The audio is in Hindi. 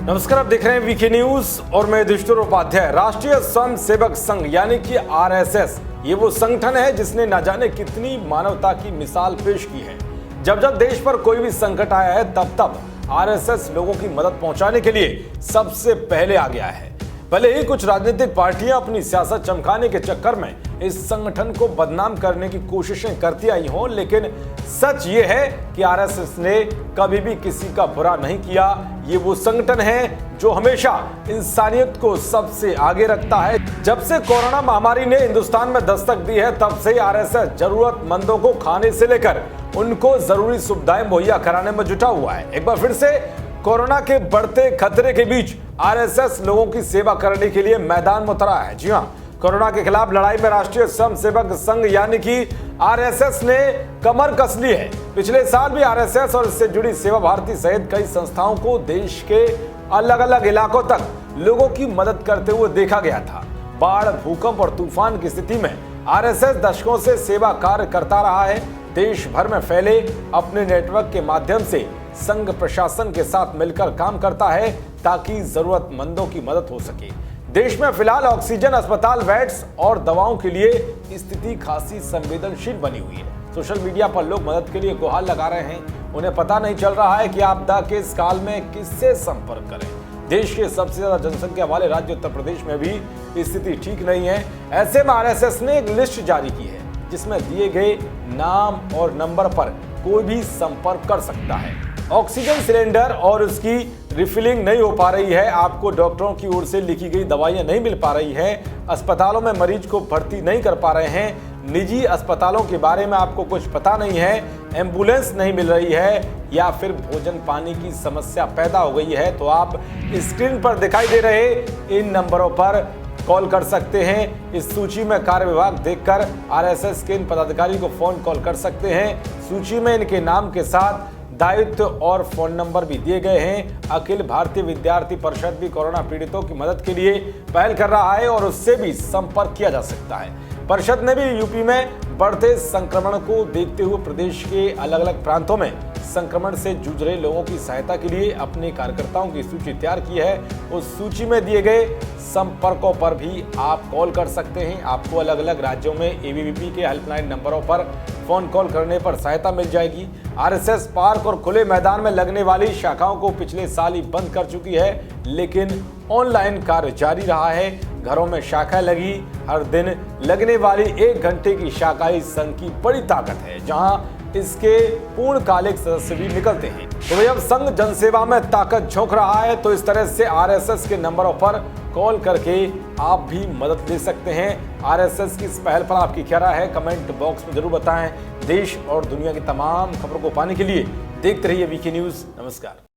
नमस्कार, आप देख रहे हैं वीके न्यूज और मैं युधिष्ठिर उपाध्याय। राष्ट्रीय स्वयं सेवक संघ यानी कि आरएसएस, ये वो संगठन है जिसने न जाने कितनी मानवता की मिसाल पेश की है। जब जब देश पर कोई भी संकट आया है तब तब आरएसएस लोगों की मदद पहुंचाने के लिए सबसे पहले आ गया है। भले ही कुछ राजनीतिक पार्टियां अपनी सियासत चमकाने के चक्कर में इस संगठन को बदनाम करने की कोशिशें करती आई हों, लेकिन सच ये है कि आरएसएस ने कभी भी किसी का बुरा नहीं किया। ये वो संगठन है जो हमेशा इंसानियत को सबसे आगे रखता है। जब से कोरोना महामारी ने हिंदुस्तान में दस्तक दी है तब से आरएसएस जरूरतमंदों को खाने से लेकर उनको जरूरी सुविधाएं मुहैया कराने में जुटा हुआ है। एक बार फिर से कोरोना के बढ़ते खतरे के बीच आरएसएस लोगों की सेवा करने के लिए मैदान में उतरा है। जी हां, कोरोना के खिलाफ लड़ाई में राष्ट्रीय स्वयं सेवक संघ यानी कि आरएसएस ने कमर कस ली है। पिछले साल भी आरएसएस और इससे जुड़ी सेवा भारती सहित कई संस्थाओं को देश के अलग अलग इलाकों तक लोगों की मदद करते हुए देखा गया था। बाढ़, भूकंप और तूफान की स्थिति में आरएसएस दशकों से सेवा कार्य करता रहा है। देश भर में फैले अपने नेटवर्क के माध्यम से संघ प्रशासन के साथ मिलकर काम करता है ताकि जरूरतमंदों की मदद हो सके। देश में फिलहाल ऑक्सीजन, अस्पताल, बेड्स और दवाओं के लिए स्थिति खासी संवेदनशील बनी हुई है। सोशल मीडिया पर लोग मदद के लिए गुहार लगा रहे हैं। उन्हें पता नहीं चल रहा है कि आपदा के इस काल में किससे संपर्क करें। देश के सबसे ज्यादा जनसंख्या वाले राज्य उत्तर प्रदेश में भी स्थिति ठीक नहीं है। ऐसे में आरएसएस ने एक लिस्ट जारी की है जिसमें दिए गए नाम और नंबर पर कोई भी संपर्क कर सकता है। ऑक्सीजन सिलेंडर और उसकी रिफिलिंग नहीं हो पा रही है, आपको डॉक्टरों की ओर से लिखी गई दवाइयां नहीं मिल पा रही है, अस्पतालों में मरीज को भर्ती नहीं कर पा रहे हैं, निजी अस्पतालों के बारे में आपको कुछ पता नहीं है, एम्बुलेंस नहीं मिल रही है या फिर भोजन पानी की समस्या पैदा हो गई है, तो आप स्क्रीन पर दिखाई दे रहे इन नंबरों पर कॉल कर सकते हैं। इस सूची में कार्य विभाग देखकर आरएसएस के इन पदाधिकारी को फोन कॉल कर सकते हैं। सूची में इनके नाम के साथ दायित्व और फोन नंबर भी दिए गए हैं। अखिल भारतीय विद्यार्थी परिषद भी कोरोना पीड़ितों की मदद के लिए पहल कर रहा है और उससे भी संपर्क किया जा सकता है। परिषद ने भी यूपी में बढ़ते संक्रमण को देखते हुए प्रदेश के अलग अलग प्रांतों में संक्रमण से जूझ रहे लोगों की सहायता के लिए अपने कार्यकर्ताओं की सूची तैयार की है। उस सूची में दिए गए संपर्कों पर भी आप कॉल कर सकते हैं। आपको अलग अलग राज्यों में एबीवीपी के हेल्पलाइन नंबरों पर फोन कॉल करने पर सहायता मिल जाएगी। आरएसएस पार्क और खुले मैदान में लगने वाली शाखाओं को पिछले साल ही बंद कर चुकी है, लेकिन ऑनलाइन कार्य जारी रहा है। घरों में शाखाएं लगी। हर दिन लगने वाली 1 घंटे की शाखा इस संघ की बड़ी ताकत है, जहां इसके पूर्णकालिक सदस्य भी निकलते हैं। तो भाई, अब संघ जनसेवा में ताकत झोंक रहा है, तो इस तरह से आरएसएस के नंबरों पर कॉल करके आप भी मदद ले सकते हैं। आरएसएस की इस पहल पर आपकी क्या राय है, कमेंट बॉक्स में जरूर बताएं। देश और दुनिया की तमाम खबरों को पाने के लिए देखते रहिए वीके न्यूज। नमस्कार।